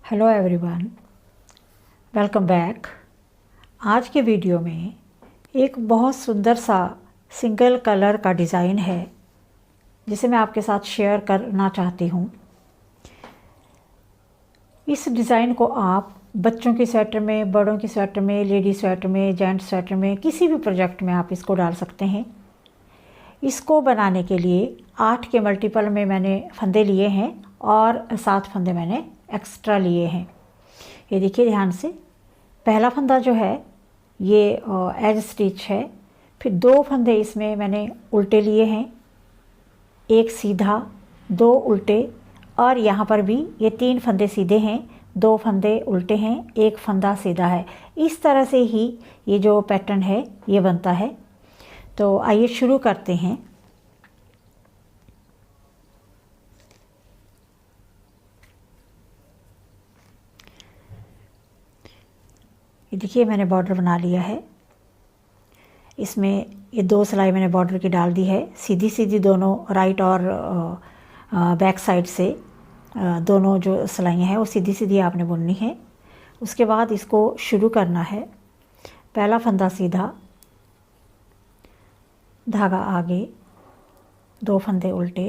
Hello everyone, welcome back. आज के video में एक बहुत सुंदर सा सिंगल कलर का डिज़ाइन है जिसे मैं आपके साथ शेयर करना चाहती हूँ। इस डिज़ाइन को आप बच्चों के स्वेटर में, बड़ों के स्वेटर में, लेडी स्वेटर में, जेंट्स स्वेटर में, किसी भी प्रोजेक्ट में आप इसको डाल सकते हैं। इसको बनाने के लिए 8 के मल्टीपल में मैंने फंदे लिए हैं और 7 फंदे मैंने एक्स्ट्रा लिए हैं। ये देखिए ध्यान से, पहला फंदा जो है ये एज स्टिच है। फिर 2 फंदे इसमें मैंने उल्टे लिए हैं, एक सीधा, 2 उल्टे, और यहाँ पर भी ये 3 फंदे सीधे हैं, 2 फंदे उल्टे हैं, एक फंदा सीधा है। इस तरह से ही ये जो पैटर्न है ये बनता है। तो आइए शुरू करते हैं। ये देखिए मैंने बॉर्डर बना लिया है। इसमें ये 2 सिलाई मैंने बॉर्डर की डाल दी है, सीधी सीधी दोनों, राइट और बैक साइड से दोनों जो सिलाइयाँ हैं वो सीधी सीधी आपने बुननी है। उसके बाद इसको शुरू करना है। पहला फंदा सीधा, धागा आगे, 2 फंदे उल्टे,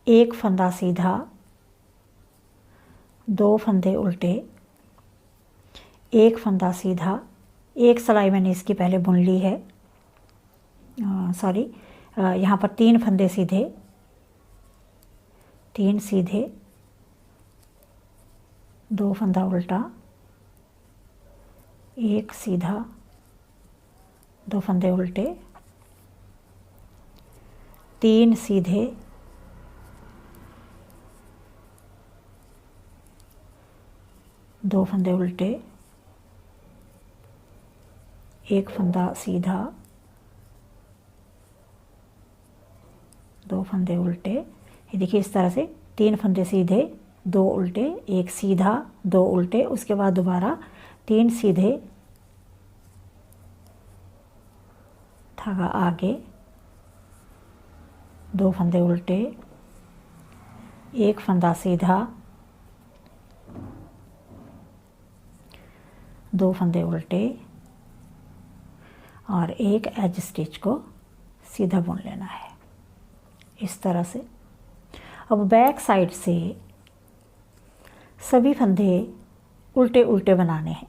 एक फंदा सीधा, 2 फंदे उल्टे, एक फंदा सीधा, एक सिलाई मैंने इसकी पहले बुन ली है, यहाँ पर 3 फंदे सीधे, 3 सीधे, 2 फंदा उल्टा, एक सीधा, 2 फंदे उल्टे, 3 सीधे, 2 फंदे उल्टे, एक फंदा सीधा, 2 फंदे उल्टे। ये देखिए इस तरह से 3 फंदे सीधे, 2 उल्टे, एक सीधा, 2 उल्टे, उसके बाद दोबारा 3 सीधे, धागा आगे, 2 फंदे उल्टे, एक फंदा सीधा, 2 फंदे उल्टे और एक एज स्टिच को सीधा बुन लेना है इस तरह से। अब बैक साइड से सभी फंदे उल्टे उल्टे बनाने हैं।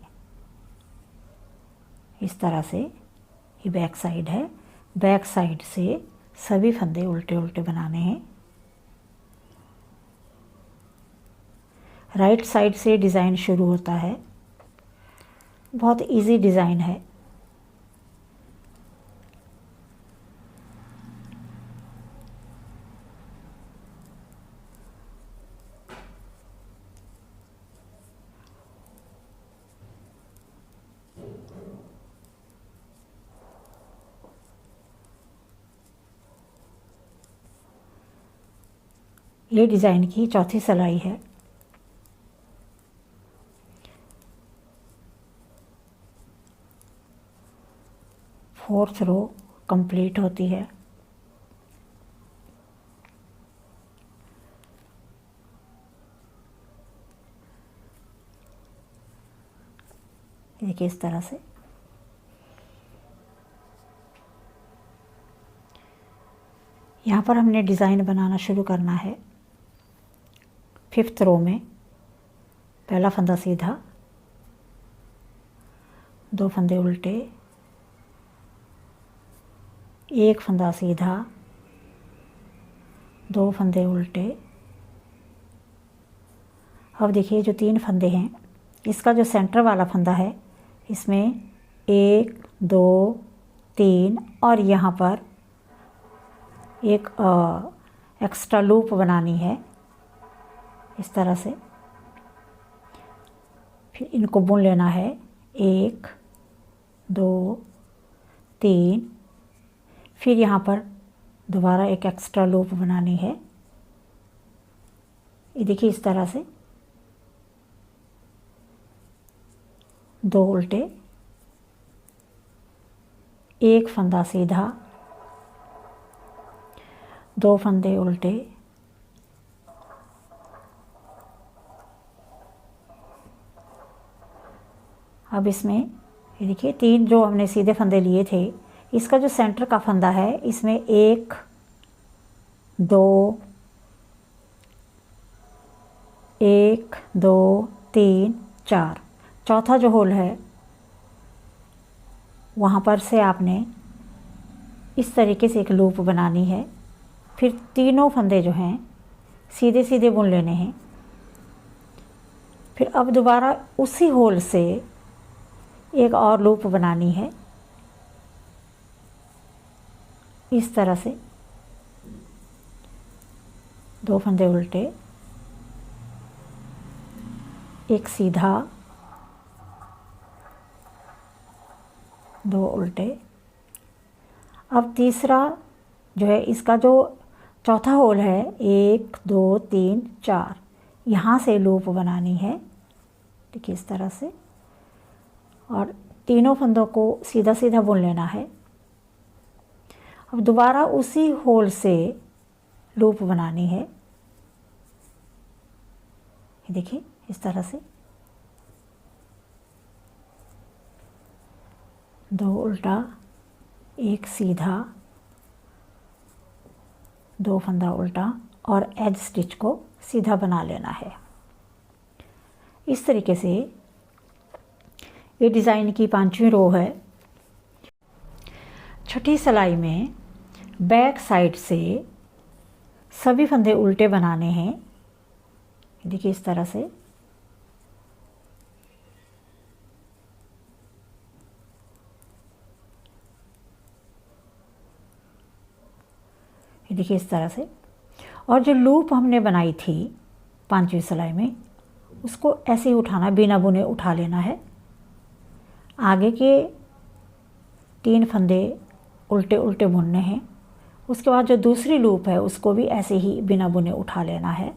इस तरह से ये बैक साइड है, बैक साइड से सभी फंदे उल्टे उल्टे बनाने हैं। राइट साइड से डिज़ाइन शुरू होता है। बहुत इजी डिज़ाइन है। ये डिज़ाइन की चौथी सिलाई है। फोर्थ रो कंप्लीट होती है। देखिए इस तरह से यहाँ पर हमने डिज़ाइन बनाना शुरू करना है। 5th रो में पहला फंदा सीधा, 2 फंदे उल्टे, एक फंदा सीधा, 2 फंदे उल्टे। अब देखिए जो 3 फंदे हैं, इसका जो सेंटर वाला फंदा है इसमें 1, 2, 3 और यहाँ पर एक एक्स्ट्रा लूप बनानी है इस तरह से। फिर इनको बुन लेना है, 1, 2, 3। फिर यहाँ पर दोबारा एक एक्स्ट्रा लूप बनानी है। ये देखिए इस तरह से 2 उल्टे, एक फंदा सीधा, 2 फंदे उल्टे, अब इसमें ये देखिए 3 जो हमने सीधे फंदे लिए थे, इसका जो सेंटर का फंदा है इसमें 1 2 1 2 3 4, चौथा जो होल है वहाँ पर से आपने इस तरीके से एक लूप बनानी है। फिर तीनों फंदे जो हैं सीधे सीधे बुन लेने हैं। फिर अब दोबारा उसी होल से एक और लूप बनानी है इस तरह से, 2 फंदे उल्टे, एक सीधा, 2 उल्टे। अब तीसरा जो है, इसका जो चौथा होल है 1 2 3 4, यहाँ से लूप बनानी है, देखिए इस तरह से, और तीनों फंदों को सीधा सीधा बुन लेना है। अब दोबारा उसी होल से लूप बनानी है, देखिए इस तरह से, 2 उल्टा, एक सीधा, 2 फंदा उल्टा, और एज स्टिच को सीधा बना लेना है। इस तरीके से ये डिज़ाइन की 5वीं रो है। छठी सिलाई में बैक साइड से सभी फंदे उल्टे बनाने हैं, देखिए इस तरह से। देखिए इस तरह से, और जो लूप हमने बनाई थी 5वीं सिलाई में, उसको ऐसे ही उठाना, बिना बुने उठा लेना है। आगे के 3 फंदे उल्टे उल्टे बुनने हैं। उसके बाद जो दूसरी लूप है उसको भी ऐसे ही बिना बुने उठा लेना है।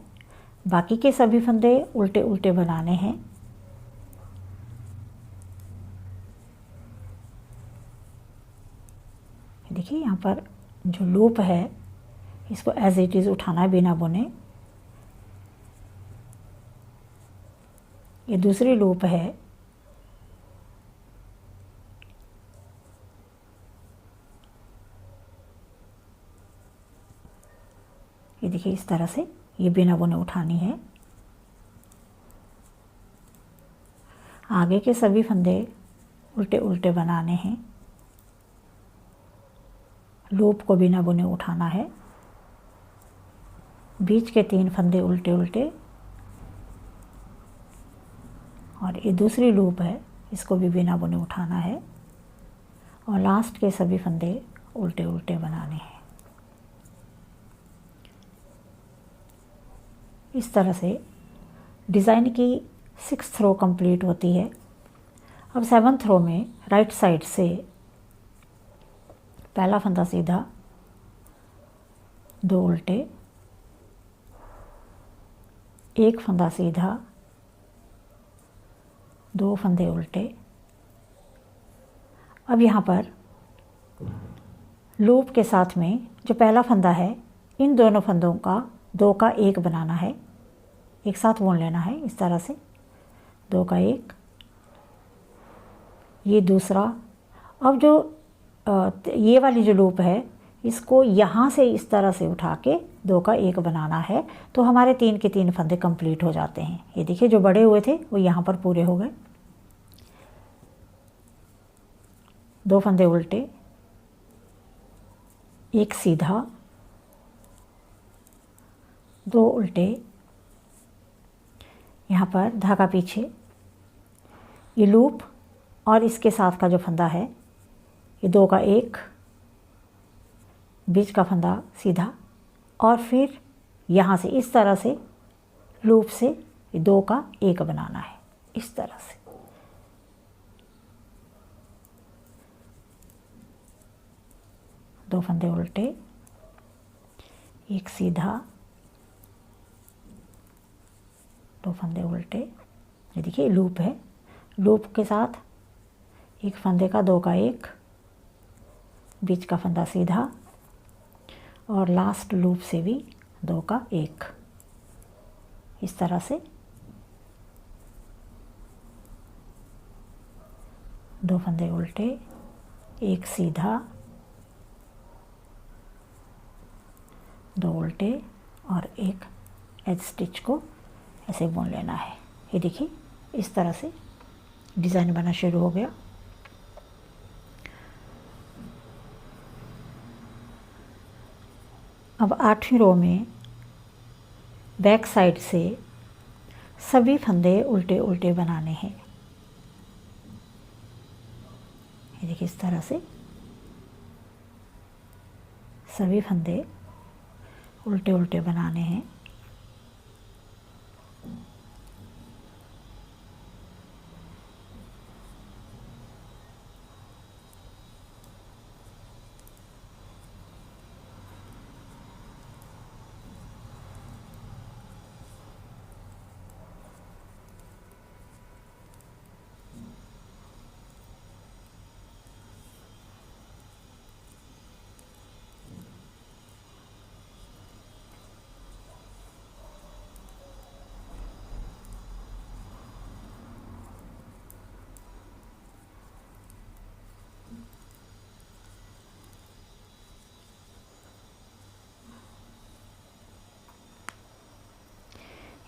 बाकी के सभी फंदे उल्टे उल्टे बनाने हैं। देखिए यहाँ पर जो लूप है इसको एज इट इज़ उठाना है बिना बुने। ये दूसरी लूप है, ये देखिए इस तरह से, ये बिना बुने उठानी है। आगे के सभी फंदे उल्टे उल्टे बनाने हैं, लूप को बिना बुने उठाना है। बीच के 3 फंदे उल्टे उल्टे, और ये दूसरी लूप है, इसको भी बिना बुने उठाना है, और लास्ट के सभी फंदे उल्टे उल्टे बनाने हैं। इस तरह से डिज़ाइन की 6th रो कंप्लीट होती है। अब 7th रो में राइट साइड से पहला फंदा सीधा, 2 उल्टे, एक फंदा सीधा, 2 फंदे उल्टे। अब यहाँ पर लूप के साथ में जो पहला फंदा है, इन दोनों फंदों का 2 का 1 बनाना है, एक साथ बुन लेना है इस तरह से, 2 का 1, ये दूसरा। अब जो ये वाली जो लूप है इसको यहाँ से इस तरह से उठा के 2 का 1 बनाना है, तो हमारे 3 के 3 फंदे कंप्लीट हो जाते हैं। ये देखिए जो बड़े हुए थे वो यहाँ पर पूरे हो गए। 2 फंदे उल्टे, एक सीधा, 2 उल्टे, यहाँ पर धागा पीछे, ये लूप और इसके साथ का जो फंदा है ये 2 का 1, बीच का फंदा सीधा, और फिर यहाँ से इस तरह से लूप से 2 का 1 बनाना है इस तरह से। दो फंदे उल्टे, एक सीधा, 2 फंदे उल्टे, ये देखिए लूप है, लूप के साथ एक फंदे का 2 का 1, बीच का फंदा सीधा, और लास्ट लूप से भी 2 का 1 इस तरह से। 2 फंदे उल्टे, एक सीधा, 2 उल्टे और एक एज स्टिच को ऐसे बुन लेना है। ये देखिए इस तरह से डिज़ाइन बनना शुरू हो गया। अब 8वीं रो में बैक साइड से सभी फंदे उल्टे उल्टे बनाने हैं। ये देखिए इस तरह से सभी फंदे उल्टे उल्टे बनाने हैं।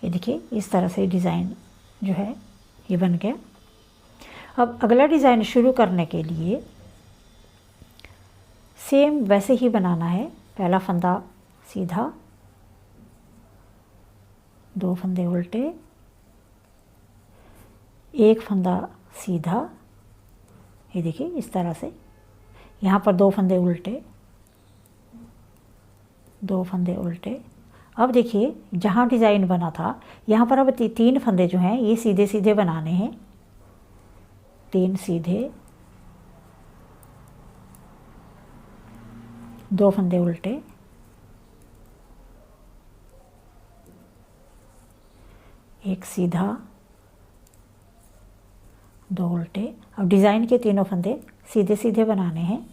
ये देखिए इस तरह से डिज़ाइन जो है ये बन गया। अब अगला डिज़ाइन शुरू करने के लिए सेम वैसे ही बनाना है। पहला फंदा सीधा, 2 फंदे उल्टे, एक फंदा सीधा। ये देखिए इस तरह से यहाँ पर 2 फंदे उल्टे, 2 फंदे उल्टे। अब देखिए जहाँ डिज़ाइन बना था यहाँ पर अब 3 फंदे जो हैं ये सीधे सीधे बनाने हैं। 3 सीधे, 2 फंदे उल्टे, एक सीधा, 2 उल्टे। अब डिज़ाइन के तीनों फंदे सीधे सीधे बनाने हैं।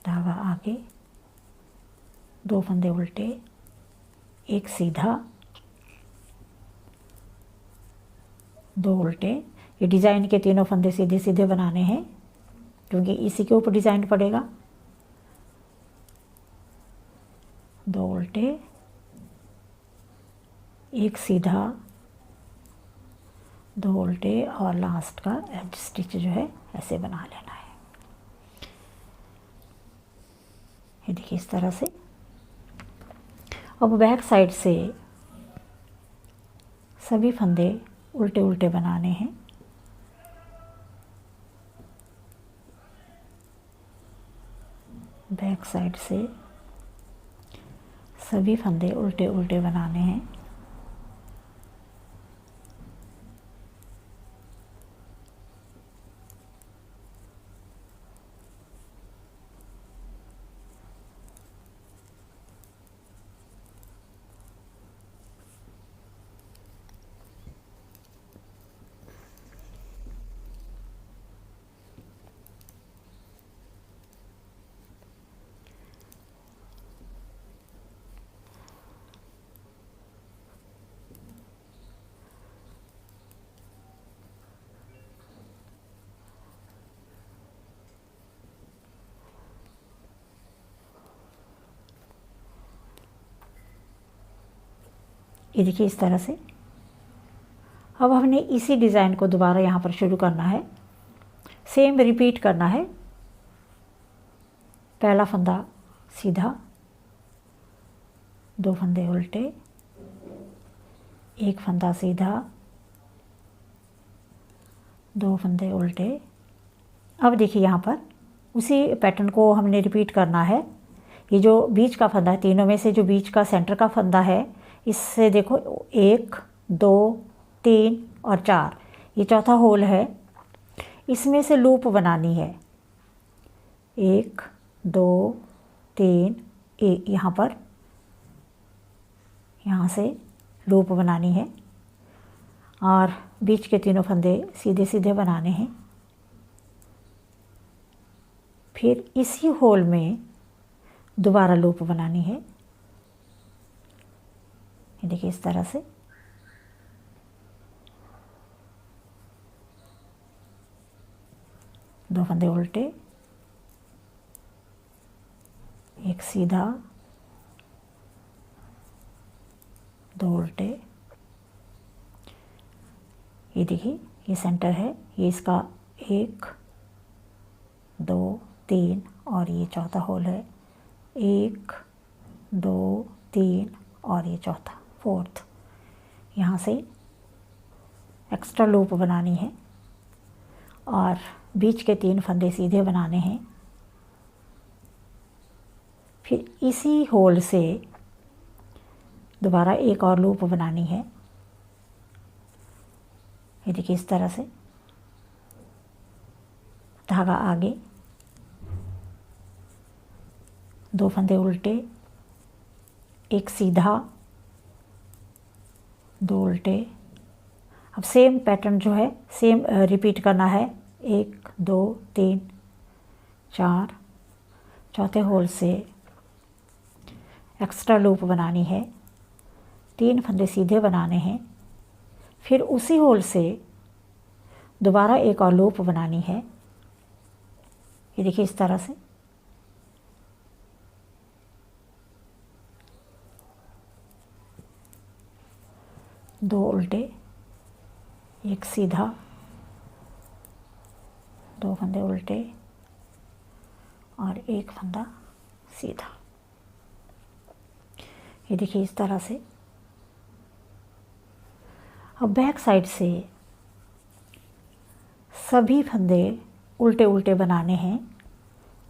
धागा आगे, 2 फंदे उल्टे, एक सीधा, 2 उल्टे। ये डिज़ाइन के तीनों फंदे सीधे सीधे बनाने हैं क्योंकि इसी के ऊपर डिज़ाइन पड़ेगा। 2 उल्टे, एक सीधा, 2 उल्टे और लास्ट का एज स्टिच जो है ऐसे बना लेना है। ये देखिए इस तरह से। अब बैक साइड से सभी फंदे उल्टे उल्टे बनाने हैं। बैक साइड से सभी फंदे उल्टे उल्टे बनाने हैं। ये देखिए इस तरह से। अब हमने इसी डिज़ाइन को दोबारा यहाँ पर शुरू करना है। सेम रिपीट करना है। पहला फंदा सीधा, 2 फंदे उल्टे, एक फंदा सीधा, 2 फंदे उल्टे। अब देखिए यहाँ पर उसी पैटर्न को हमने रिपीट करना है। ये जो बीच का फंदा है, तीनों में से जो बीच का सेंटर का फंदा है, इससे देखो 1, 2, 3 और 4, ये चौथा होल है। इसमें से लूप बनानी है। 1, 2, 3, यहाँ पर यहाँ से लूप बनानी है और बीच के तीनों फंदे सीधे सीधे बनाने हैं। फिर इसी होल में दोबारा लूप बनानी है। ये देखिए इस तरह से दो फंदे उल्टे, एक सीधा, दो उल्टे। ये देखिए ये सेंटर है, ये इसका 1 2 3 और ये चौथा होल है, 1 2 3 और ये चौथा, फोर्थ। यहाँ से एक्स्ट्रा लूप बनानी है और बीच के 3 फंदे सीधे बनाने हैं। फिर इसी होल से दोबारा एक और लूप बनानी है। ये देखिए इस तरह से धागा आगे, 2 फंदे उल्टे, एक सीधा, 2 उल्टे। अब सेम पैटर्न जो है सेम रिपीट करना है, 1 2 3 4, चौथे होल से एक्स्ट्रा लूप बनानी है, 3 फंदे सीधे बनाने हैं। फिर उसी होल से दोबारा एक और लूप बनानी है। ये देखिए इस तरह से। दो उल्टे, एक सीधा, 2 फंदे उल्टे और एक फंदा सीधा। ये देखिए इस तरह से। अब बैक साइड से सभी फंदे उल्टे उल्टे बनाने हैं,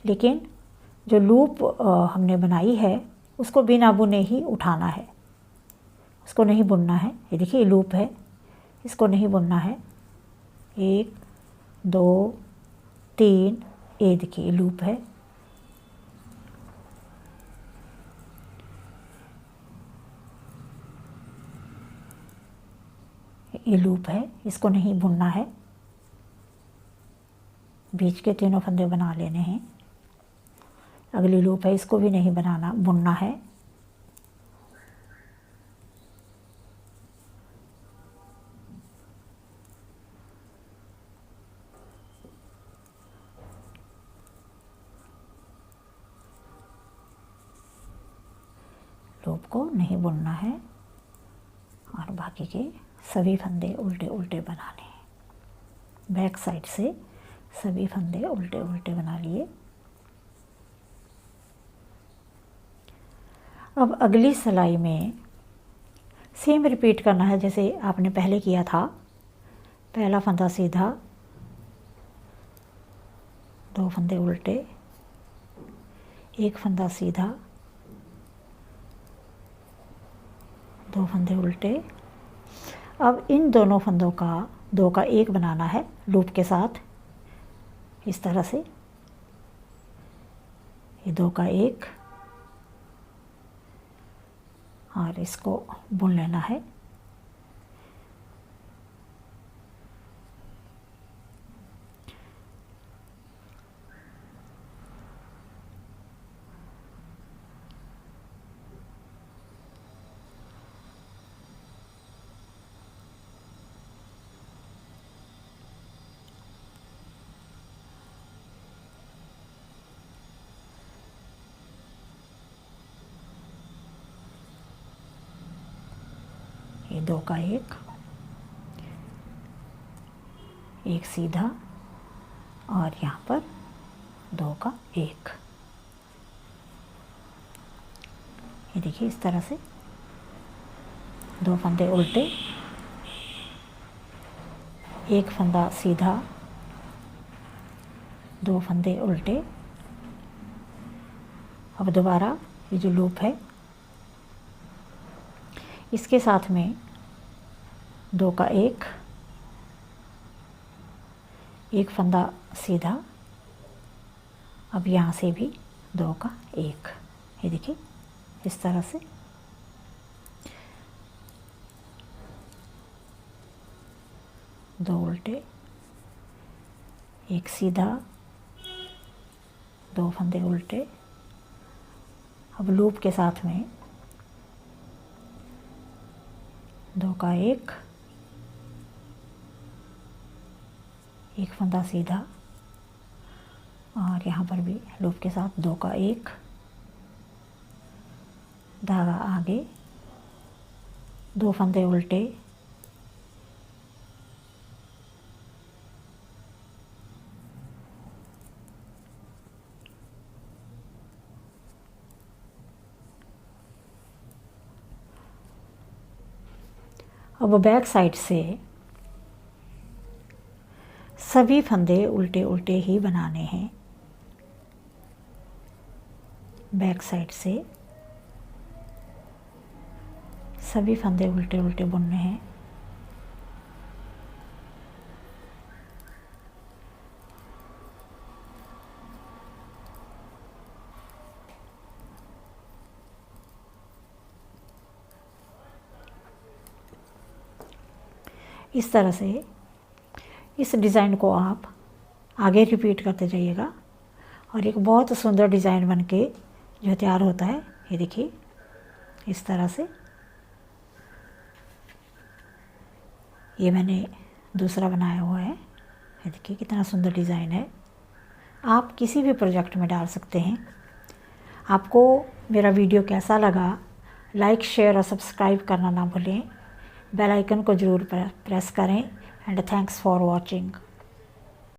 लेकिन जो लूप हमने बनाई है उसको बिना बुने ही उठाना है, उसको नहीं बुनना है। ये देखिए लूप है, इसको नहीं बुनना है। 1 2 3, ये देखिए लूप है। ये लूप है, इसको नहीं बुनना है। बीच के तीनों फंदे बना लेने हैं। अगली लूप है, इसको भी नहीं बनाना, बुनना है। लूप को नहीं बुनना है और बाकी के सभी फंदे उल्टे उल्टे बनाने हैं। बैक साइड से सभी फंदे उल्टे उल्टे बना लिए। अब अगली सिलाई में सेम रिपीट करना है जैसे आपने पहले किया था। पहला फंदा सीधा, 2 फंदे उल्टे, एक फंदा सीधा, 2 फंदे उल्टे। अब इन दोनों फंदों का 2 का 1 बनाना है लूप के साथ, इस तरह से। ये 2 का 1 और इसको बुन लेना है। ये 2 का 1 सीधा और यहाँ पर 2 का 1। ये देखिए इस तरह से 2 फंदे उल्टे, एक फंदा सीधा, 2 फंदे उल्टे। अब दोबारा ये जो लूप है इसके साथ में 2 का 1, एक फंदा सीधा। अब यहाँ से भी 2 का 1। ये देखिए इस तरह से। दो उल्टे, एक सीधा, 2 फंदे उल्टे। अब लूप के साथ में 2 का 1, एक फंदा सीधा और यहाँ पर भी लूप के साथ 2 का 1 धागा आगे, 2 फंदे उल्टे, अब बैक साइड से सभी फंदे उल्टे उल्टे ही बनाने हैं। बैक साइड से सभी फंदे उल्टे उल्टे बुनने हैं। इस तरह से इस डिज़ाइन को आप आगे रिपीट करते जाइएगा और एक बहुत सुंदर डिज़ाइन बनके जो तैयार होता है। ये देखिए इस तरह से ये मैंने दूसरा बनाया हुआ है। ये देखिए कितना सुंदर डिज़ाइन है। आप किसी भी प्रोजेक्ट में डाल सकते हैं। आपको मेरा वीडियो कैसा लगा, लाइक शेयर और सब्सक्राइब करना ना भूलें। बेल आइकन को ज़रूर प्रेस करें एंड थैंक्स फॉर वॉचिंग।